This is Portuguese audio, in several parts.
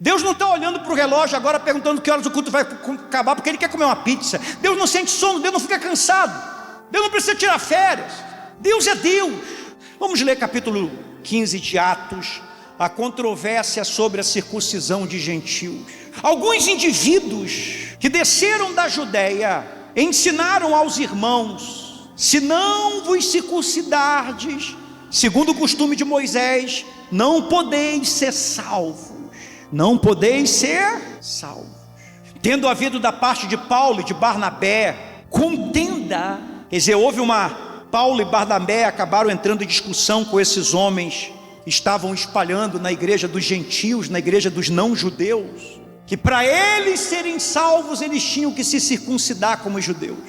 Deus não está olhando para o relógio agora perguntando que horas o culto vai acabar, porque Ele quer comer uma pizza. Deus não sente sono, Deus não fica cansado, Deus não precisa tirar férias. Deus é Deus. Vamos ler capítulo 15 de Atos, a controvérsia sobre a circuncisão de gentios. Alguns indivíduos que desceram da Judeia ensinaram aos irmãos: se não vos circuncidardes, segundo o costume de Moisés, não podeis ser salvos. Não podeis ser salvos. Tendo havido da parte de Paulo e de Barnabé contenda, quer dizer, Paulo e Barnabé acabaram entrando em discussão com esses homens, estavam espalhando na igreja dos gentios, na igreja dos não-judeus, que para eles serem salvos, eles tinham que se circuncidar como os judeus.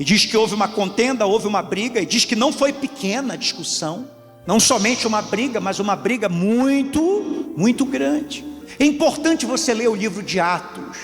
E diz que houve uma contenda, houve uma briga, e diz que não foi pequena a discussão, não somente uma briga, mas uma briga muito, muito grande. É importante você ler o livro de Atos.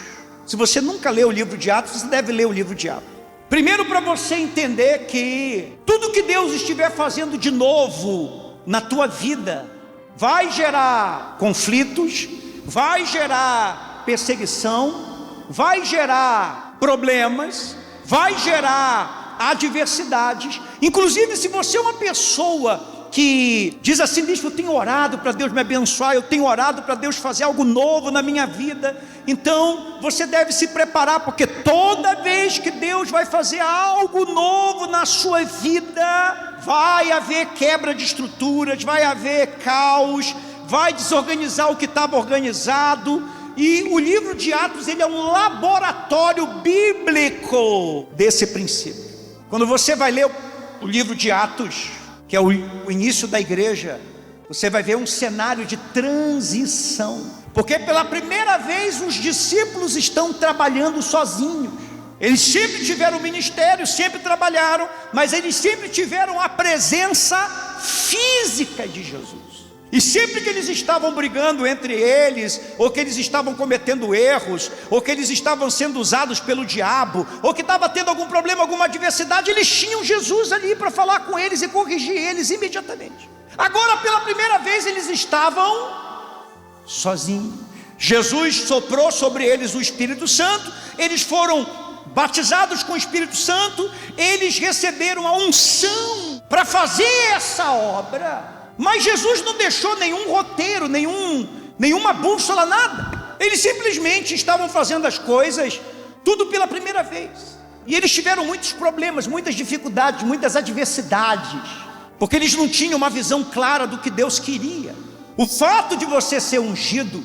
Se você nunca leu o livro de Atos, você deve ler o livro de Atos. Primeiro, para você entender que tudo que Deus estiver fazendo de novo na tua vida vai gerar conflitos, vai gerar perseguição, vai gerar problemas, vai gerar adversidades. Inclusive, se você é uma pessoa que diz assim: eu tenho orado para Deus me abençoar, eu tenho orado para Deus fazer algo novo na minha vida, então você deve se preparar, porque toda vez que Deus vai fazer algo novo na sua vida, vai haver quebra de estruturas, vai haver caos, vai desorganizar o que estava organizado. E o livro de Atos, ele é um laboratório bíblico desse princípio. Quando você vai ler o livro de Atos, que é o início da igreja, você vai ver um cenário de transição, porque pela primeira vez os discípulos estão trabalhando sozinhos. Eles sempre tiveram ministério, sempre trabalharam, mas eles sempre tiveram a presença física de Jesus. E sempre que eles estavam brigando entre eles, ou que eles estavam cometendo erros, ou que eles estavam sendo usados pelo diabo, ou que estava tendo algum problema, alguma adversidade, eles tinham Jesus ali para falar com eles e corrigir eles imediatamente. Agora, pela primeira vez, eles estavam sozinhos. Jesus soprou sobre eles o Espírito Santo, eles foram batizados com o Espírito Santo, eles receberam a unção para fazer essa obra. Mas Jesus não deixou nenhum roteiro, nenhuma bússola, nada. Eles simplesmente estavam fazendo as coisas, tudo pela primeira vez. E eles tiveram muitos problemas, muitas dificuldades, muitas adversidades, porque eles não tinham uma visão clara do que Deus queria. O fato de você ser ungido,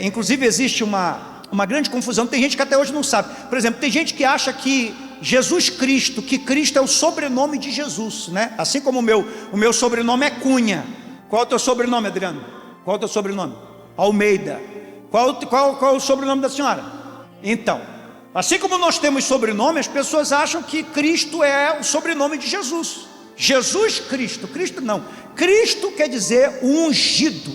inclusive existe uma grande confusão. Tem gente que até hoje não sabe. Por exemplo, tem gente que acha que Jesus Cristo, que Cristo é o sobrenome de Jesus, né? Assim como o meu sobrenome é Cunha. Qual é o teu sobrenome, Adriano? Qual é o teu sobrenome? Almeida. Qual é o sobrenome da senhora? Então, assim como nós temos sobrenome, as pessoas acham que Cristo é o sobrenome de Jesus. Jesus Cristo, Cristo não. Cristo quer dizer ungido.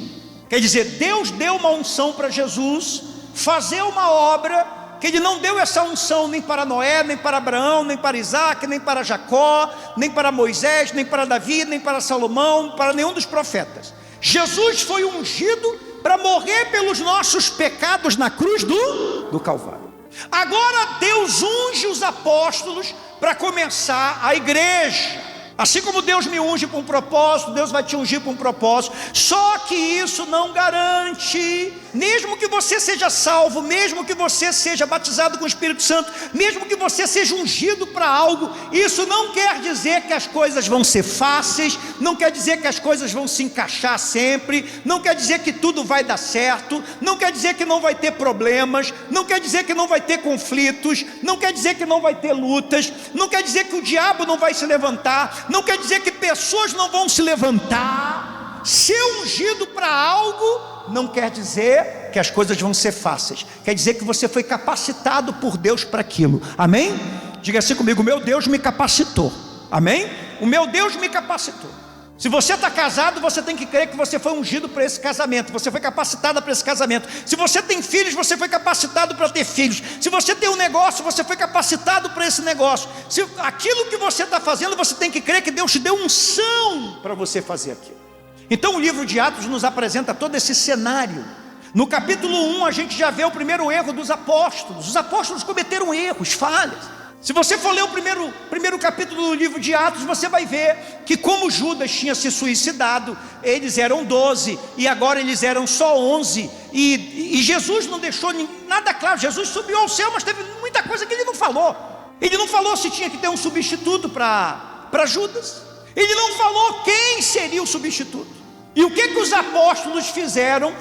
Quer dizer, Deus deu uma unção para Jesus fazer uma obra, que Ele não deu essa unção nem para Noé, nem para Abraão, nem para Isaac, nem para Jacó, nem para Moisés, nem para Davi, nem para Salomão, para nenhum dos profetas. Jesus foi ungido para morrer pelos nossos pecados na cruz do Calvário. Agora Deus unge os apóstolos para começar a igreja. Assim como Deus me unge para um propósito, Deus vai te ungir para um propósito. Só que isso não garante, mesmo que você seja salvo, mesmo que você seja batizado com o Espírito Santo, mesmo que você seja ungido para algo, isso não quer dizer que as coisas vão ser fáceis, não quer dizer que as coisas vão se encaixar sempre, não quer dizer que tudo vai dar certo, não quer dizer que não vai ter problemas, não quer dizer que não vai ter conflitos, não quer dizer que não vai ter lutas, não quer dizer que o diabo não vai se levantar, não quer dizer que pessoas não vão se levantar. Ser ungido para algo não quer dizer que as coisas vão ser fáceis. Quer dizer que você foi capacitado por Deus para aquilo. Amém? Diga assim comigo: meu Deus me capacitou. Amém? O meu Deus me capacitou. Se você está casado, você tem que crer que você foi ungido para esse casamento, você foi capacitado para esse casamento. Se você tem filhos, você foi capacitado para ter filhos. Se você tem um negócio, você foi capacitado para esse negócio. Se aquilo que você está fazendo, você tem que crer que Deus te deu unção para você fazer aquilo. Então o livro de Atos nos apresenta todo esse cenário. No capítulo 1 a gente já vê o primeiro erro dos apóstolos. Os apóstolos cometeram erros, falhas. Se você for ler o primeiro capítulo do livro de Atos, você vai ver que como Judas tinha se suicidado, eles eram 12 e agora eles eram só 11. E Jesus não deixou nada claro. Jesus subiu ao céu, mas teve muita coisa que ele não falou. Ele não falou se tinha que ter um substituto para Judas. Ele não falou quem seria o substituto. E o que os apóstolos fizeram?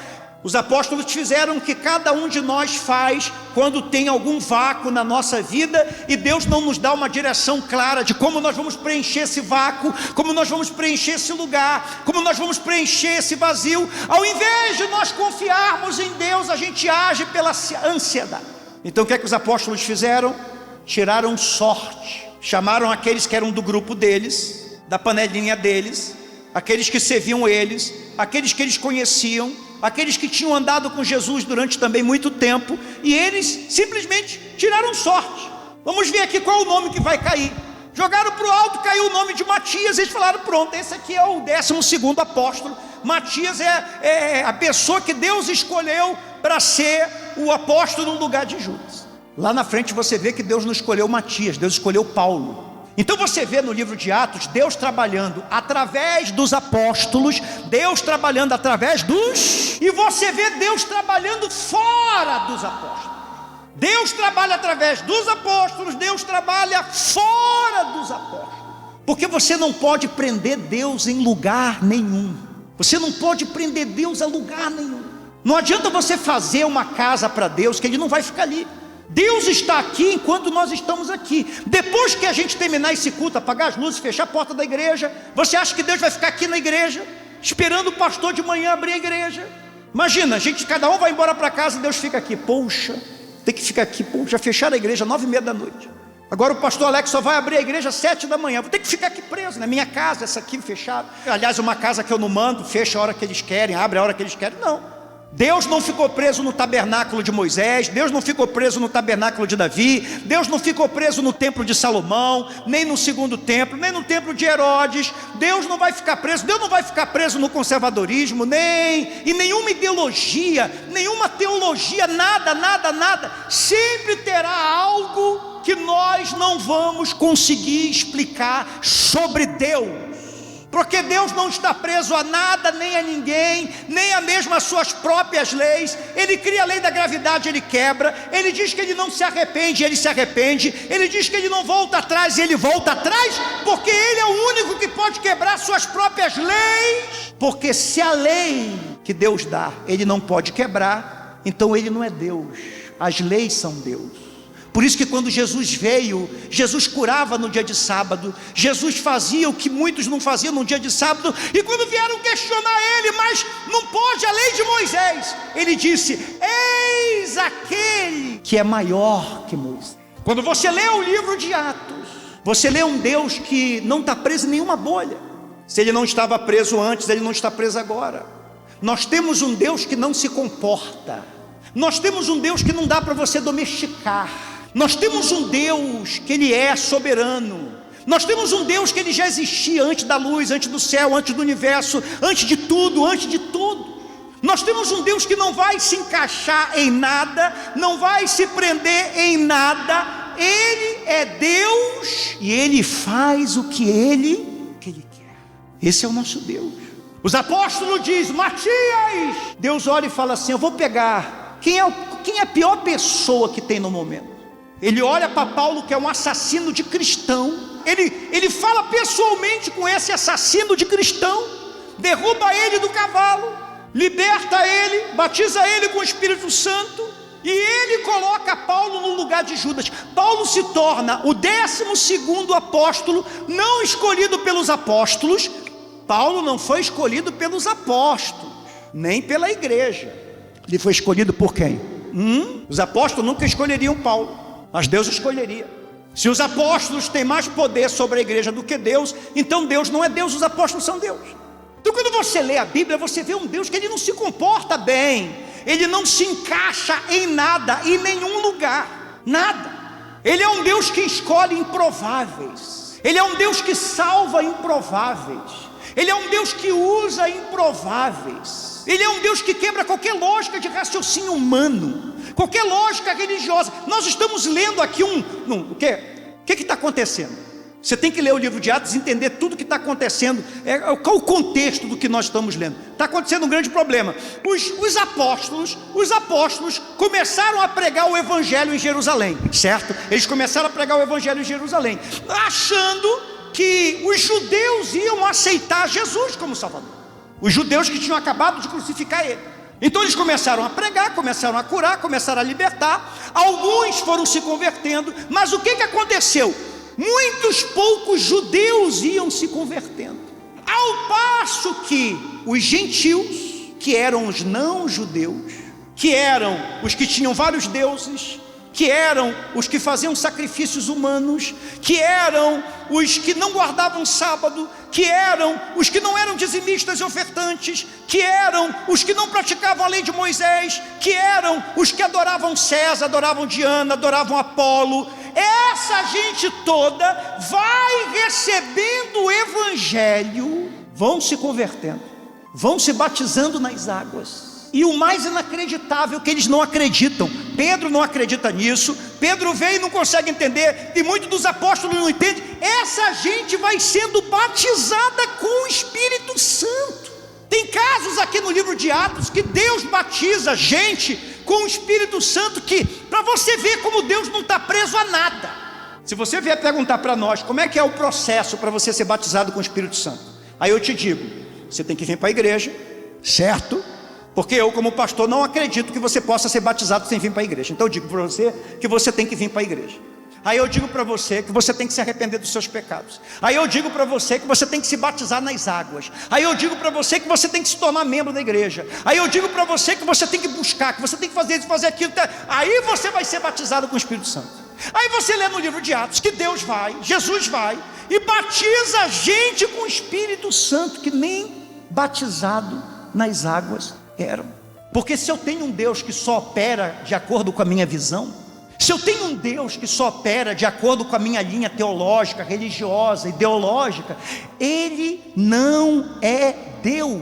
Os apóstolos fizeram o que cada um de nós faz quando tem algum vácuo na nossa vida e Deus não nos dá uma direção clara de como nós vamos preencher esse vácuo, como nós vamos preencher esse lugar, como nós vamos preencher esse vazio. Ao invés de nós confiarmos em Deus, a gente age pela ansiedade. Então o que os apóstolos fizeram? Tiraram sorte, chamaram aqueles que eram do grupo deles, da panelinha deles, aqueles que serviam eles, aqueles que eles conheciam, aqueles que tinham andado com Jesus durante também muito tempo, e eles simplesmente tiraram sorte. Vamos ver aqui qual é o nome que vai cair. Jogaram para o alto, caiu o nome de Matias. Eles falaram: pronto, esse aqui é o 12º apóstolo. Matias é a pessoa que Deus escolheu para ser o apóstolo no lugar de Judas. Lá na frente você vê que Deus não escolheu Matias, Deus escolheu Paulo. Então você vê no livro de Atos, Deus trabalhando através dos apóstolos, Deus trabalhando através dos... E você vê Deus trabalhando fora dos apóstolos. Deus trabalha através dos apóstolos, Deus trabalha fora dos apóstolos. Porque você não pode prender Deus em lugar nenhum. Você não pode prender Deus a lugar nenhum. Não adianta você fazer uma casa para Deus, que Ele não vai ficar ali. Deus está aqui enquanto nós estamos aqui. Depois que a gente terminar esse culto, apagar as luzes, fechar a porta da igreja, você acha que Deus vai ficar aqui na igreja, esperando o pastor de manhã abrir a igreja? Imagina, cada um vai embora para casa e Deus fica aqui. Poxa, tem que ficar aqui, poxa, fecharam a igreja 9h30. Agora o pastor Alex só vai abrir a igreja 7 da manhã. Vou ter que ficar aqui preso, na minha casa, essa aqui fechada. Aliás, uma casa que eu não mando, fecha a hora que eles querem, abre a hora que eles querem. Não. Deus não ficou preso no tabernáculo de Moisés, Deus não ficou preso no tabernáculo de Davi, Deus não ficou preso no templo de Salomão, nem no segundo templo, nem no templo de Herodes. Deus não vai ficar preso, Deus não vai ficar preso no conservadorismo, nem em nenhuma ideologia, nenhuma teologia, nada. Sempre terá algo que nós não vamos conseguir explicar sobre Deus. Porque Deus não está preso a nada, nem a ninguém, nem a mesmo as suas próprias leis. Ele cria a lei da gravidade, Ele quebra. Ele diz que Ele não se arrepende, Ele se arrepende. Ele diz que Ele não volta atrás, Ele volta atrás, porque Ele é o único que pode quebrar suas próprias leis. Porque se a lei que Deus dá, Ele não pode quebrar, então Ele não é Deus. As leis são Deus. Por isso que quando Jesus veio, Jesus curava no dia de sábado, Jesus fazia o que muitos não faziam no dia de sábado, e quando vieram questionar Ele, mas não pode a lei de Moisés, Ele disse: eis aquele que é maior que Moisés. Quando você lê o livro de Atos, você lê um Deus que não está preso em nenhuma bolha. Se Ele não estava preso antes, Ele não está preso agora. Nós temos um Deus que não se comporta. Nós temos um Deus que não dá para você domesticar. Nós temos um Deus que Ele é soberano. Nós temos um Deus que Ele já existia antes da luz, antes do céu, antes do universo, antes de tudo, antes de tudo. Nós temos um Deus que não vai se encaixar em nada, não vai se prender em nada. Ele é Deus e Ele faz o que Ele quer. Esse é o nosso Deus. Os apóstolos dizem: Matias. Deus olha e fala assim: eu vou pegar quem é a pior pessoa que tem no momento. Ele olha para Paulo, que é um assassino de cristão. Ele fala pessoalmente com esse assassino de cristão, derruba ele do cavalo, liberta ele, batiza ele com o Espírito Santo, e ele coloca Paulo no lugar de Judas. Paulo se torna o 12º apóstolo, não escolhido pelos apóstolos. Paulo não foi escolhido pelos apóstolos, nem pela igreja. Ele foi escolhido por quem? Os apóstolos nunca escolheriam Paulo, mas Deus escolheria. Se os apóstolos têm mais poder sobre a igreja do que Deus, então Deus não é Deus, os apóstolos são Deus. Então quando você lê a Bíblia, você vê um Deus que Ele não se comporta bem, Ele não se encaixa em nada, em nenhum lugar, nada. Ele é um Deus que escolhe improváveis, Ele é um Deus que salva improváveis, Ele é um Deus que usa improváveis. Ele é um Deus que quebra qualquer lógica de raciocínio humano, qualquer lógica religiosa. Nós estamos lendo aqui o que está acontecendo? Você tem que ler o livro de Atos e entender tudo o que está acontecendo. Qual o contexto do que nós estamos lendo? Está acontecendo um grande problema. Os apóstolos começaram a pregar o evangelho em Jerusalém, certo? Eles começaram a pregar o evangelho em Jerusalém, achando que os judeus iam aceitar Jesus como Salvador. Os judeus que tinham acabado de crucificar ele. Então eles começaram a pregar, começaram a curar, começaram a libertar. Alguns foram se convertendo. Mas o que aconteceu? Muitos poucos judeus iam se convertendo, ao passo que os gentios, que eram os não judeus, que eram os que tinham vários deuses, que eram os que faziam sacrifícios humanos, que eram os que não guardavam sábado, que eram os que não eram dizimistas e ofertantes, que eram os que não praticavam a lei de Moisés, que eram os que adoravam César, adoravam Diana, adoravam Apolo. Essa gente toda vai recebendo o evangelho, vão se convertendo, vão se batizando nas águas. E o mais inacreditável é que eles não acreditam. Pedro não acredita nisso. Pedro vem e não consegue entender, e muitos dos apóstolos não entendem. Essa gente vai sendo batizada com o Espírito Santo. Tem casos aqui no livro de Atos que Deus batiza gente com o Espírito Santo, que para você ver como Deus não está preso a nada. Se você vier perguntar para nós como é que é o processo para você ser batizado com o Espírito Santo, aí eu te digo, você tem que vir para a igreja, certo? Porque eu, como pastor, não acredito que você possa ser batizado sem vir para a igreja. Então eu digo para você que você tem que vir para a igreja. Aí eu digo para você que você tem que se arrepender dos seus pecados. Aí eu digo para você que você tem que se batizar nas águas. Aí eu digo para você que você tem que se tornar membro da igreja. Aí eu digo para você que você tem que buscar, que você tem que fazer isso, fazer aquilo. Aí você vai ser batizado com o Espírito Santo. Aí você lê no livro de Atos que Deus vai, Jesus vai e batiza a gente com o Espírito Santo, que nem batizado nas águas eram. Porque se eu tenho um Deus que só opera de acordo com a minha visão, se eu tenho um Deus que só opera de acordo com a minha linha teológica, religiosa, ideológica, Ele não é Deus,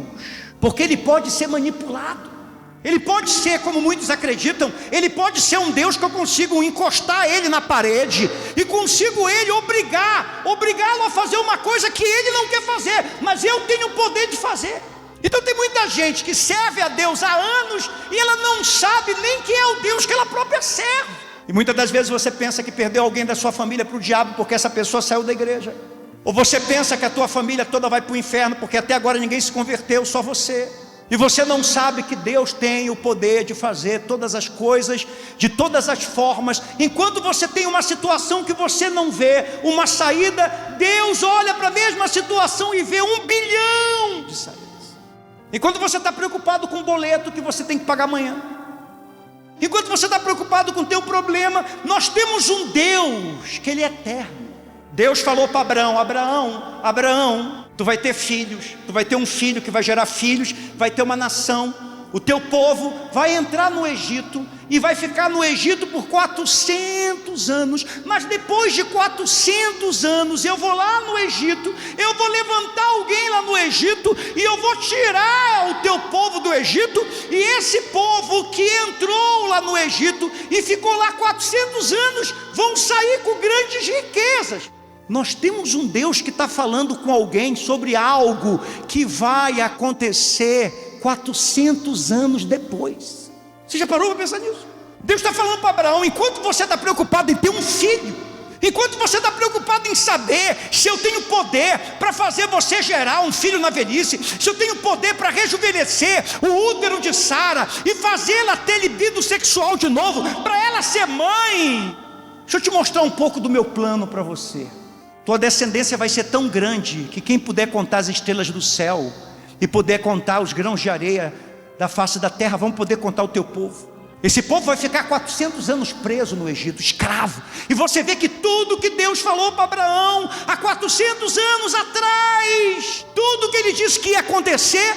porque Ele pode ser manipulado. Ele pode ser, como muitos acreditam, Ele pode ser um Deus que eu consigo encostar Ele na parede e consigo Ele obrigá-lo a fazer uma coisa que Ele não quer fazer, mas eu tenho o poder de fazer. Então tem muita gente que serve a Deus há anos e ela não sabe nem quem é o Deus que ela própria serve. E muitas das vezes você pensa que perdeu alguém da sua família para o diabo porque essa pessoa saiu da igreja. Ou você pensa que a tua família toda vai para o inferno porque até agora ninguém se converteu, só você. E você não sabe que Deus tem o poder de fazer todas as coisas, de todas as formas. Enquanto você tem uma situação que você não vê, uma saída, Deus olha para a mesma situação e vê 1 bilhão de saídas. Enquanto você está preocupado com o boleto que você tem que pagar amanhã, enquanto você está preocupado com o teu problema, nós temos um Deus que Ele é eterno. Deus falou para Abraão, Abraão, tu vai ter filhos, tu vai ter um filho que vai gerar filhos, vai ter uma nação, o teu povo vai entrar no Egito e vai ficar no Egito por 400 anos, mas depois de 400 anos eu vou lá no Egito, eu vou levantar alguém lá no Egito e eu vou tirar o teu povo do Egito, e esse povo que entrou lá no Egito e ficou lá 400 anos, vão sair com grandes riquezas. Nós temos um Deus que está falando com alguém sobre algo que vai acontecer 400 anos depois. Você já parou para pensar nisso? Deus está falando para Abraão, enquanto você está preocupado em ter um filho, enquanto você está preocupado em saber se eu tenho poder para fazer você gerar um filho na velhice, se eu tenho poder para rejuvenescer o útero de Sara e fazê-la ter libido sexual de novo, para ela ser mãe, deixa eu te mostrar um pouco do meu plano para você. Tua descendência vai ser tão grande que quem puder contar as estrelas do céu e puder contar os grãos de areia da face da terra, vão poder contar o teu povo. Esse povo vai ficar 400 anos preso no Egito, escravo. E você vê que tudo que Deus falou para Abraão há 400 anos atrás, tudo que Ele disse que ia acontecer,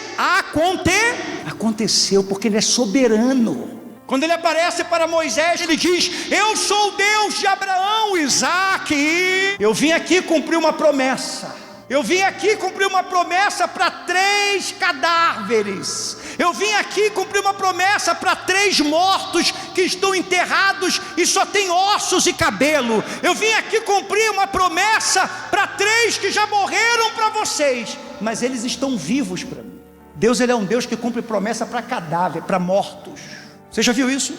aconteceu, porque Ele é soberano. Quando Ele aparece para Moisés, Ele diz: eu sou o Deus de Abraão, Isaque. Eu vim aqui cumprir uma promessa. Eu vim aqui cumprir uma promessa para 3 cadáveres. Eu vim aqui cumprir uma promessa para 3 mortos que estão enterrados e só tem ossos e cabelo. Eu vim aqui cumprir uma promessa para 3 que já morreram para vocês, mas eles estão vivos para mim. Deus, ele é um Deus que cumpre promessa para cadáver, para mortos. Você já viu isso?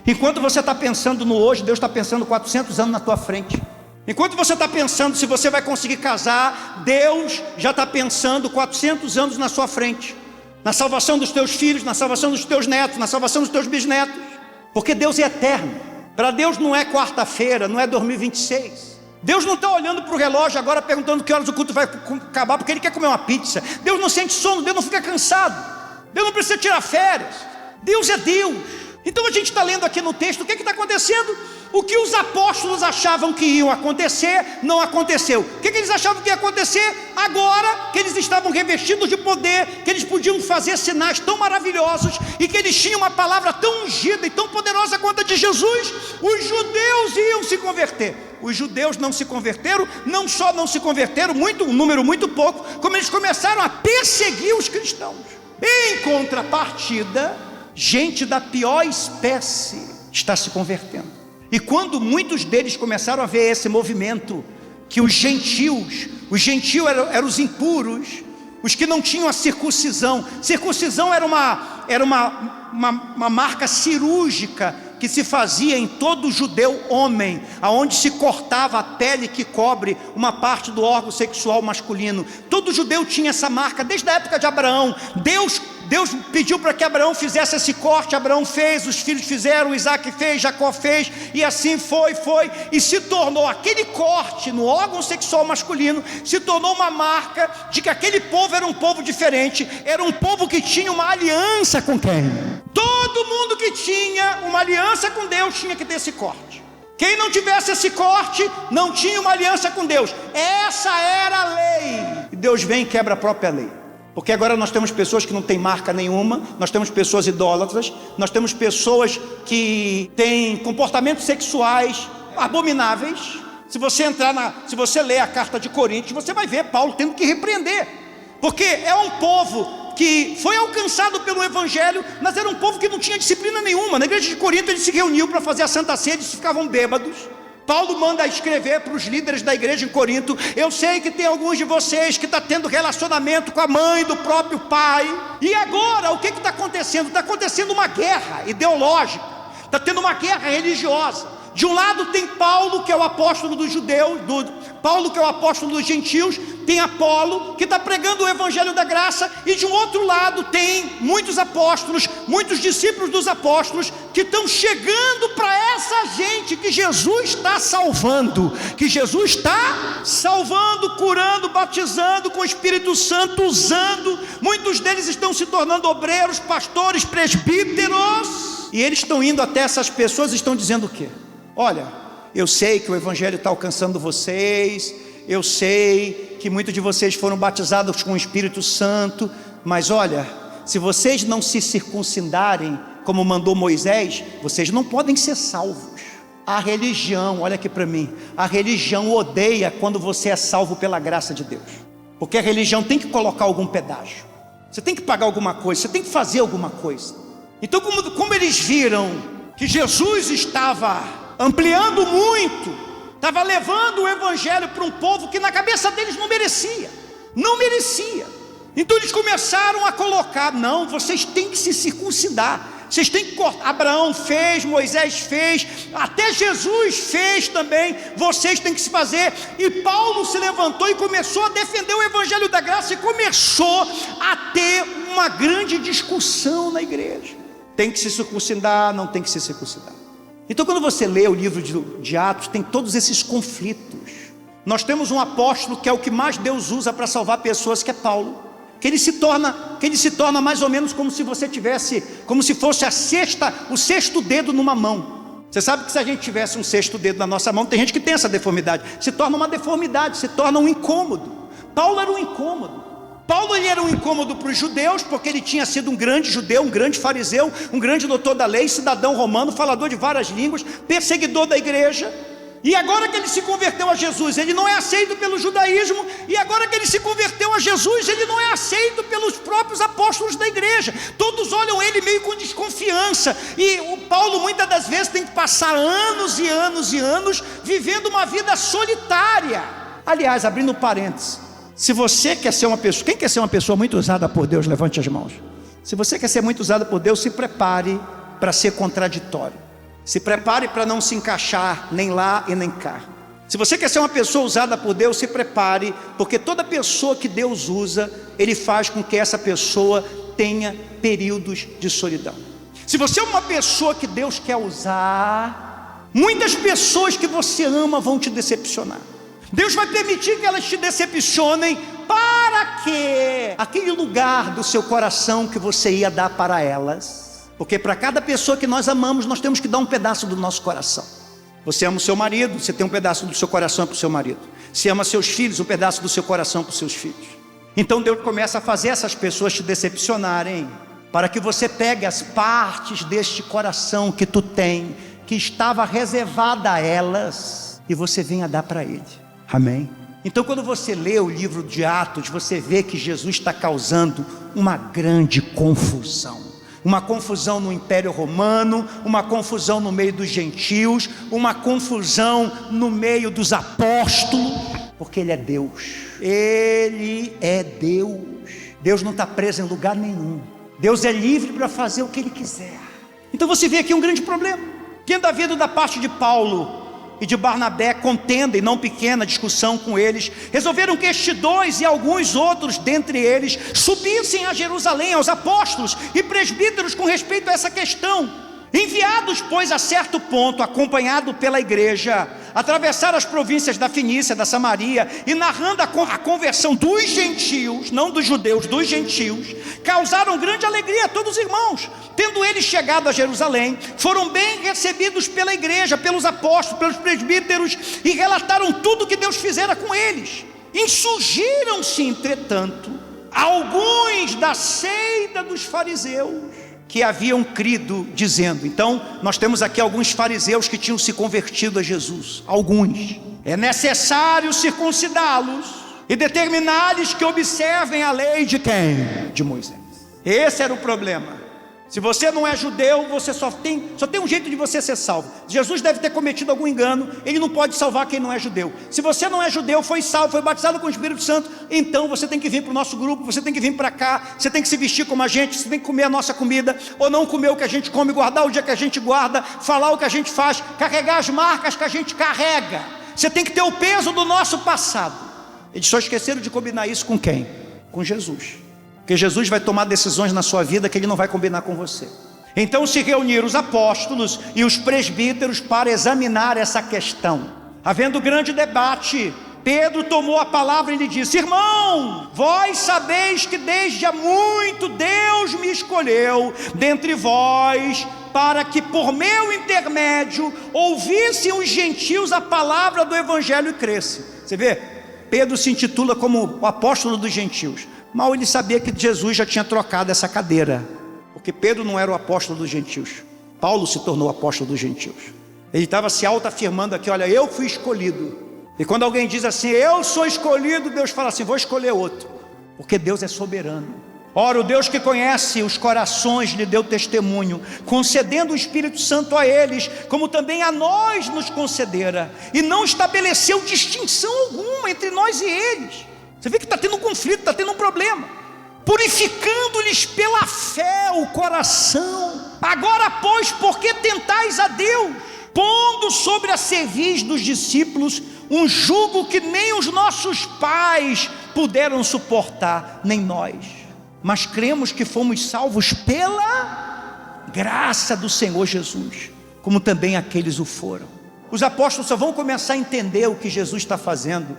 Enquanto você está pensando no hoje, Deus está pensando 400 anos na tua frente. Enquanto você está pensando se você vai conseguir casar, Deus já está pensando 400 anos na sua frente, na salvação dos teus filhos, na salvação dos teus netos, na salvação dos teus bisnetos, porque Deus é eterno. Para Deus não é quarta-feira, não é 2026. Deus não está olhando para o relógio agora perguntando que horas o culto vai acabar, porque Ele quer comer uma pizza. Deus não sente sono, Deus não fica cansado, Deus não precisa tirar férias. Deus é Deus. Então a gente está lendo aqui no texto, o que está acontecendo? O que os apóstolos achavam que ia acontecer, não aconteceu. O que eles achavam que ia acontecer? Agora que eles estavam revestidos de poder, que eles podiam fazer sinais tão maravilhosos, e que eles tinham uma palavra tão ungida e tão poderosa quanto a de Jesus, os judeus iam se converter. Os judeus não se converteram, não só não se converteram, um número muito pouco, como eles começaram a perseguir os cristãos. Em contrapartida, gente da pior espécie está se convertendo. E quando muitos deles começaram a ver esse movimento, que os gentios eram os impuros, os que não tinham a circuncisão. Circuncisão era uma marca cirúrgica que se fazia em todo judeu homem, aonde se cortava a pele que cobre uma parte do órgão sexual masculino. Todo judeu tinha essa marca desde a época de Abraão. Deus pediu para que Abraão fizesse esse corte, Abraão fez, os filhos fizeram, Isaac fez, Jacó fez, e assim foi, e se tornou aquele corte no órgão sexual masculino, se tornou uma marca de que aquele povo era um povo diferente, era um povo que tinha uma aliança com quem? Todo mundo que tinha uma aliança com Deus tinha que ter esse corte. Quem não tivesse esse corte, não tinha uma aliança com Deus. Essa era a lei. E Deus vem e quebra a própria lei. Porque agora nós temos pessoas que não têm marca nenhuma, nós temos pessoas idólatras, nós temos pessoas que têm comportamentos sexuais abomináveis. Se você ler a carta de Coríntios, você vai ver Paulo tendo que repreender, porque é um povo que foi alcançado pelo Evangelho, mas era um povo que não tinha disciplina nenhuma. Na igreja de Corinto eles se reuniam para fazer a Santa Ceia, eles ficavam bêbados. Paulo manda escrever para os líderes da igreja em Corinto: eu sei que tem alguns de vocês que estão tendo relacionamento com a mãe do próprio pai. E agora o que está acontecendo? Está acontecendo uma guerra ideológica, está tendo uma guerra religiosa. De um lado tem Paulo, que é o apóstolo dos judeus, Paulo, que é o apóstolo dos gentios, tem Apolo, que está pregando o evangelho da graça, e de um outro lado tem muitos apóstolos, muitos discípulos dos apóstolos, que estão chegando para essa gente que Jesus está salvando, curando, batizando com o Espírito Santo, usando. Muitos deles estão se tornando obreiros, pastores, presbíteros, e eles estão indo até essas pessoas e estão dizendo o quê? Olha, eu sei que o evangelho está alcançando vocês, eu sei que muitos de vocês foram batizados com o Espírito Santo, mas olha, se vocês não se circuncidarem como mandou Moisés, vocês não podem ser salvos. A religião, olha aqui para mim, a religião odeia quando você é salvo pela graça de Deus, porque a religião tem que colocar algum pedágio, você tem que pagar alguma coisa, você tem que fazer alguma coisa. Então como eles viram que Jesus estava ampliando muito, estava levando o evangelho para um povo que na cabeça deles não merecia. Então eles começaram a colocar: não, vocês têm que se circuncidar, vocês têm que cortar. Abraão fez, Moisés fez, até Jesus fez também, vocês têm que se fazer. E Paulo se levantou e começou a defender o evangelho da graça, e começou a ter uma grande discussão na igreja: tem que se circuncidar, não tem que se circuncidar. Então quando você lê o livro de Atos, tem todos esses conflitos. Nós temos um apóstolo que é o que mais Deus usa para salvar pessoas, que é Paulo, que ele se torna mais ou menos como se você tivesse, como se fosse o sexto dedo numa mão. Você sabe que se a gente tivesse um sexto dedo na nossa mão, tem gente que tem essa deformidade, se torna uma deformidade, se torna um incômodo. Paulo era um incômodo. Paulo, ele era um incômodo para os judeus, porque ele tinha sido um grande judeu, um grande fariseu, um grande doutor da lei, cidadão romano, falador de várias línguas, perseguidor da igreja. E agora que ele se converteu a Jesus, ele não é aceito pelo judaísmo. E agora que ele se converteu a Jesus, ele não é aceito pelos próprios apóstolos da igreja. Todos olham ele meio com desconfiança. E o Paulo muitas das vezes tem que passar anos e anos e anos vivendo uma vida solitária. Aliás, abrindo parênteses, se você quer ser uma pessoa, quem quer ser uma pessoa muito usada por Deus, levante as mãos. Se você quer ser muito usada por Deus, se prepare para ser contraditório. Se prepare para não se encaixar nem lá e nem cá. Se você quer ser uma pessoa usada por Deus, se prepare, porque toda pessoa que Deus usa, Ele faz com que essa pessoa tenha períodos de solidão. Se você é uma pessoa que Deus quer usar, muitas pessoas que você ama vão te decepcionar. Deus vai permitir que elas te decepcionem para que aquele lugar do seu coração que você ia dar para elas, porque para cada pessoa que nós amamos, nós temos que dar um pedaço do nosso coração. Você ama o seu marido, você tem um pedaço do seu coração para o seu marido. Você ama seus filhos, um pedaço do seu coração para os seus filhos. Então Deus começa a fazer essas pessoas te decepcionarem, para que você pegue as partes deste coração que tu tem, que estava reservada a elas, e você venha dar para Ele. Amém? Então quando você lê o livro de Atos, você vê que Jesus está causando uma grande confusão. Uma confusão no Império Romano, uma confusão no meio dos gentios, uma confusão no meio dos apóstolos, porque Ele é Deus. Ele é Deus. Deus não está preso em lugar nenhum. Deus é livre para fazer o que Ele quiser. Então você vê aqui um grande problema. Tendo havido da parte de Paulo e de Barnabé contenda e não pequena discussão com eles, resolveram que estes dois e alguns outros dentre eles subissem a Jerusalém aos apóstolos e presbíteros com respeito a essa questão. Enviados, pois, a certo ponto, acompanhado pela igreja, atravessaram as províncias da Fenícia, da Samaria, e narrando a conversão dos gentios, não dos judeus, dos gentios, causaram grande alegria a todos os irmãos. Tendo eles chegado a Jerusalém, foram bem recebidos pela igreja, pelos apóstolos, pelos presbíteros, e relataram tudo o que Deus fizera com eles. Insurgiram-se, entretanto, alguns da seita dos fariseus, que haviam crido, dizendo, então nós temos aqui alguns fariseus que tinham se convertido a Jesus, alguns, é necessário circuncidá-los e determinar-lhes que observem a lei de quem? De Moisés. Esse era o problema. Se você não é judeu, você só tem um jeito de você ser salvo. Jesus deve ter cometido algum engano, Ele não pode salvar quem não é judeu. Se você não é judeu, foi salvo, foi batizado com o Espírito Santo, então você tem que vir para o nosso grupo, você tem que vir para cá, você tem que se vestir como a gente, você tem que comer a nossa comida, ou não comer o que a gente come, guardar o dia que a gente guarda, falar o que a gente faz, carregar as marcas que a gente carrega. Você tem que ter o peso do nosso passado. Eles só esqueceram de combinar isso com quem? Com Jesus. Porque Jesus vai tomar decisões na sua vida que Ele não vai combinar com você. Então se reuniram os apóstolos e os presbíteros para examinar essa questão. Havendo grande debate, Pedro tomou a palavra e lhe disse: irmão, vós sabeis que desde há muito Deus me escolheu dentre vós, para que por meu intermédio ouvissem os gentios a palavra do evangelho e crescem. Você vê, Pedro se intitula como o apóstolo dos gentios. Mal ele sabia que Jesus já tinha trocado essa cadeira, porque Pedro não era o apóstolo dos gentios, Paulo se tornou o apóstolo dos gentios. Ele estava se autoafirmando aqui: olha, eu fui escolhido. E quando alguém diz assim, eu sou escolhido, Deus fala assim, vou escolher outro, porque Deus é soberano. Ora, o Deus que conhece os corações lhe deu testemunho, concedendo o Espírito Santo a eles, como também a nós nos concedera, e não estabeleceu distinção alguma entre nós e eles. Você vê que está tendo um conflito, está tendo um problema. Purificando-lhes pela fé o coração. Agora, pois, por que tentais a Deus, pondo sobre a cerviz dos discípulos um jugo que nem os nossos pais puderam suportar, nem nós? Mas cremos que fomos salvos pela graça do Senhor Jesus, como também aqueles o foram. Os apóstolos só vão começar a entender o que Jesus está fazendo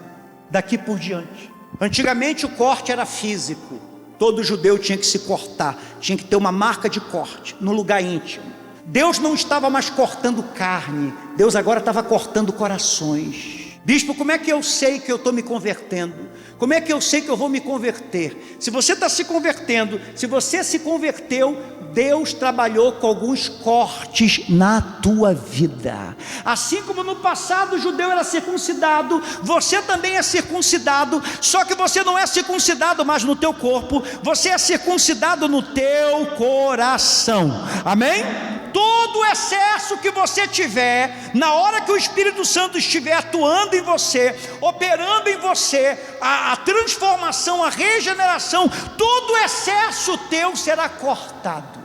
daqui por diante. Antigamente o corte era físico, todo judeu tinha que se cortar, tinha que ter uma marca de corte no lugar íntimo. Deus não estava mais cortando carne, Deus agora estava cortando corações. Bispo, como é que eu sei que eu estou me convertendo? Como é que eu sei que eu vou me converter? Se você está se convertendo, se você se converteu, Deus trabalhou com alguns cortes na tua vida. Assim como no passado o judeu era circuncidado, você também é circuncidado, só que você não é circuncidado mais no teu corpo, você é circuncidado no teu coração. Amém? Todo excesso que você tiver, na hora que o Espírito Santo estiver atuando em você, operando em você, a transformação, a regeneração, todo excesso teu será cortado.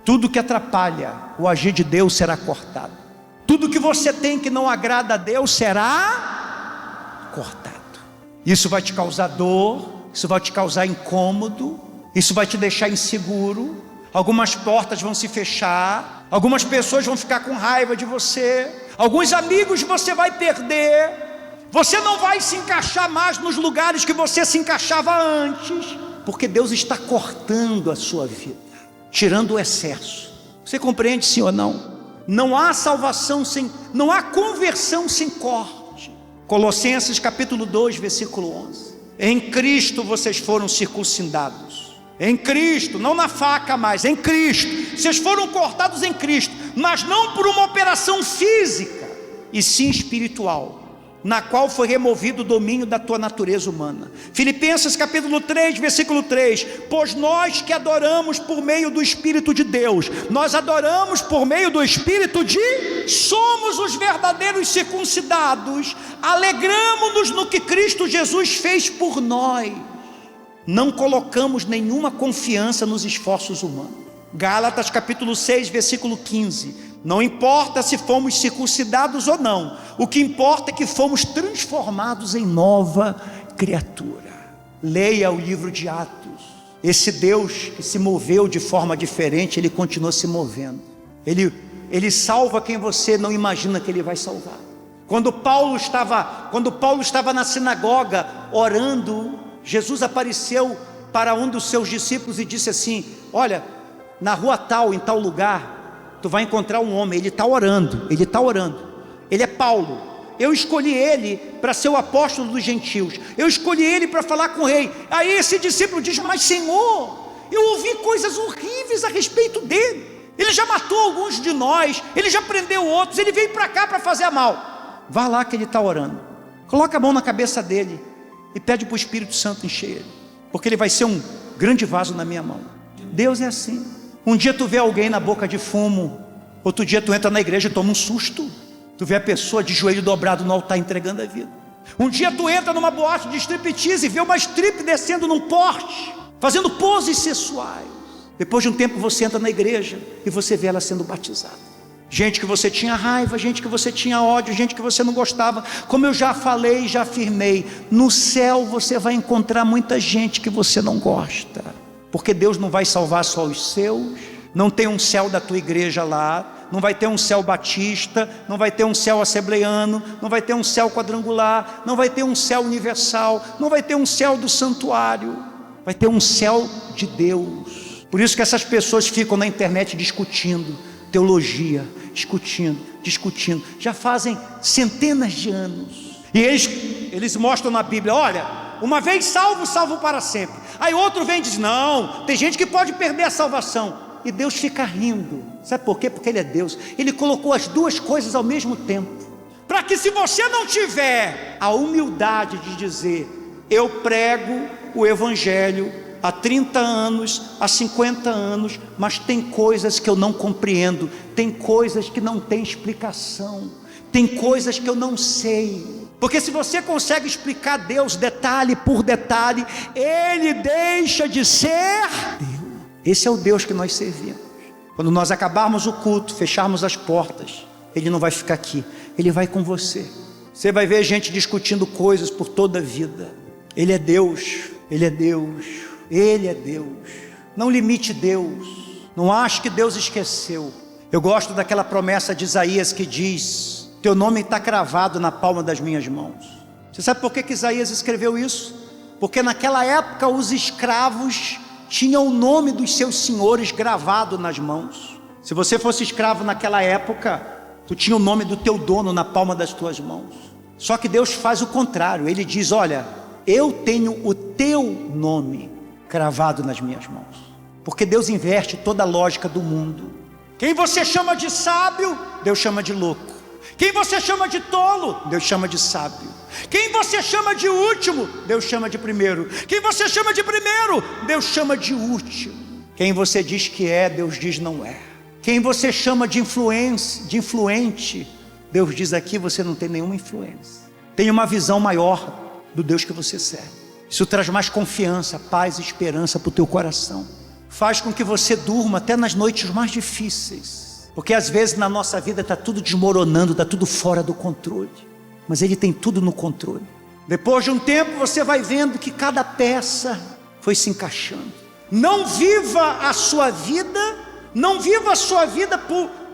Tudo que atrapalha o agir de Deus será cortado. Tudo que você tem que não agrada a Deus será cortado. Isso vai te causar dor, isso vai te causar incômodo, isso vai te deixar inseguro. Algumas portas vão se fechar, algumas pessoas vão ficar com raiva de você, alguns amigos você vai perder, você não vai se encaixar mais nos lugares que você se encaixava antes, porque Deus está cortando a sua vida, tirando o excesso. Você compreende, sim ou não? Não há salvação não há conversão sem corte. Colossenses capítulo 2, versículo 11. Em Cristo vocês foram circuncidados. Em Cristo, não na faca mais, em Cristo. Vocês foram cortados em Cristo, mas não por uma operação física, e sim espiritual, na qual foi removido o domínio da tua natureza humana. Filipenses capítulo 3, versículo 3. Pois nós que adoramos por meio do Espírito de Deus, nós adoramos por meio do Espírito somos os verdadeiros circuncidados, alegramo-nos no que Cristo Jesus fez por nós. Não colocamos nenhuma confiança nos esforços humanos. Gálatas capítulo 6, versículo 15. Não importa se fomos circuncidados ou não, o que importa é que fomos transformados em nova criatura. Leia o livro de Atos. Esse Deus que se moveu de forma diferente, Ele continua se movendo. Ele salva quem você não imagina que Ele vai salvar. Quando Paulo estava na sinagoga orando, Jesus apareceu para um dos seus discípulos e disse assim: olha, na rua tal, em tal lugar, tu vai encontrar um homem, ele está orando, ele é Paulo, eu escolhi ele para ser o apóstolo dos gentios, eu escolhi ele para falar com o rei. Aí esse discípulo diz: mas Senhor, eu ouvi coisas horríveis a respeito dele, ele já matou alguns de nós, ele já prendeu outros, ele veio para cá para fazer mal. Vá lá que ele está orando, coloca a mão na cabeça dele e pede para o Espírito Santo encher ele, porque ele vai ser um grande vaso na minha mão. Deus é assim. Um dia tu vê alguém na boca de fumo, outro dia tu entra na igreja e toma um susto, tu vê a pessoa de joelho dobrado no altar entregando a vida. Um dia tu entra numa boate de striptease e vê uma strip descendo num porte, fazendo poses sexuais. Depois de um tempo você entra na igreja e você vê ela sendo batizada. Gente que você tinha raiva, gente que você tinha ódio, gente que você não gostava. Como eu já falei, já afirmei, no céu você vai encontrar muita gente que você não gosta, porque Deus não vai salvar só os seus. Não tem um céu da tua igreja lá, não vai ter um céu batista, não vai ter um céu assembleiano, não vai ter um céu quadrangular, não vai ter um céu universal, não vai ter um céu do santuário, vai ter um céu de Deus. Por isso que essas pessoas ficam na internet discutindo teologia, discutindo, já fazem centenas de anos, e eles mostram na Bíblia: olha, uma vez salvo, salvo para sempre. Aí outro vem e diz: não, tem gente que pode perder a salvação, e Deus fica rindo. Sabe por quê? Porque Ele é Deus, Ele colocou as duas coisas ao mesmo tempo, para que se você não tiver a humildade de dizer: eu prego o Evangelho há 30 anos, há 50 anos, mas tem coisas que eu não compreendo, tem coisas que não tem explicação, tem coisas que eu não sei. Porque se você consegue explicar Deus detalhe por detalhe, Ele deixa de ser Deus. Esse é o Deus que nós servimos. Quando nós acabarmos o culto, fecharmos as portas, Ele não vai ficar aqui, Ele vai com você. Você vai ver gente discutindo coisas por toda a vida. Ele é Deus, Ele é Deus, Ele é Deus. Não limite Deus, não ache que Deus esqueceu. Eu gosto daquela promessa de Isaías que diz: teu nome está cravado na palma das minhas mãos. Você sabe por que Isaías escreveu isso? Porque naquela época os escravos tinham o nome dos seus senhores gravado nas mãos. Se você fosse escravo naquela época, tu tinha o nome do teu dono na palma das tuas mãos. Só que Deus faz o contrário. Ele diz: olha, eu tenho o teu nome cravado nas minhas mãos. Porque Deus inverte toda a lógica do mundo. Quem você chama de sábio, Deus chama de louco. Quem você chama de tolo, Deus chama de sábio. Quem você chama de último, Deus chama de primeiro. Quem você chama de primeiro, Deus chama de último. Quem você diz que é, Deus diz não é. Quem você chama de influente, Deus diz aqui: você não tem nenhuma influência. Tem uma visão maior do Deus que você serve. Isso traz mais confiança, paz e esperança para o teu coração. Faz com que você durma até nas noites mais difíceis. Porque às vezes na nossa vida está tudo desmoronando, está tudo fora do controle. Mas Ele tem tudo no controle. Depois de um tempo você vai vendo que cada peça foi se encaixando. Não viva a sua vida,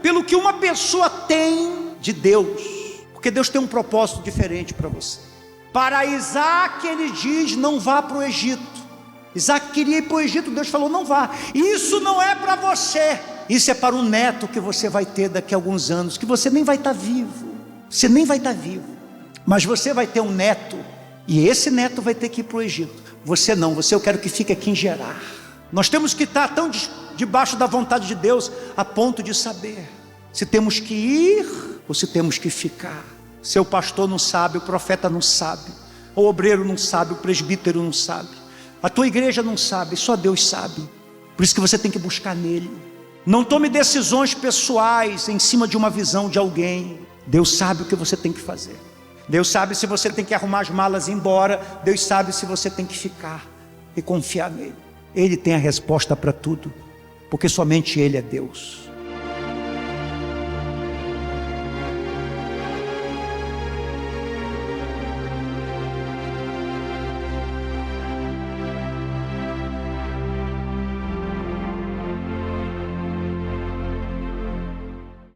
pelo que uma pessoa tem de Deus. Porque Deus tem um propósito diferente para você. Para Isaac Ele diz: não vá para o Egito. Isaac queria ir para o Egito, Deus falou: não vá. Isso não é para você. Isso é para o neto que você vai ter daqui a alguns anos, que você nem vai estar vivo. Você nem vai estar vivo. Mas você vai ter um neto, e esse neto vai ter que ir para o Egito. Você não, eu quero que fique aqui em Gerar. Nós temos que estar tão debaixo da vontade de Deus, a ponto de saber se temos que ir ou se temos que ficar. Seu pastor não sabe, o profeta não sabe, o obreiro não sabe, o presbítero não sabe, a tua igreja não sabe, só Deus sabe. Por isso que você tem que buscar nele. Não tome decisões pessoais em cima de uma visão de alguém. Deus sabe o que você tem que fazer. Deus sabe se você tem que arrumar as malas e ir embora. Deus sabe se você tem que ficar e confiar nele. Ele tem a resposta para tudo, porque somente Ele é Deus.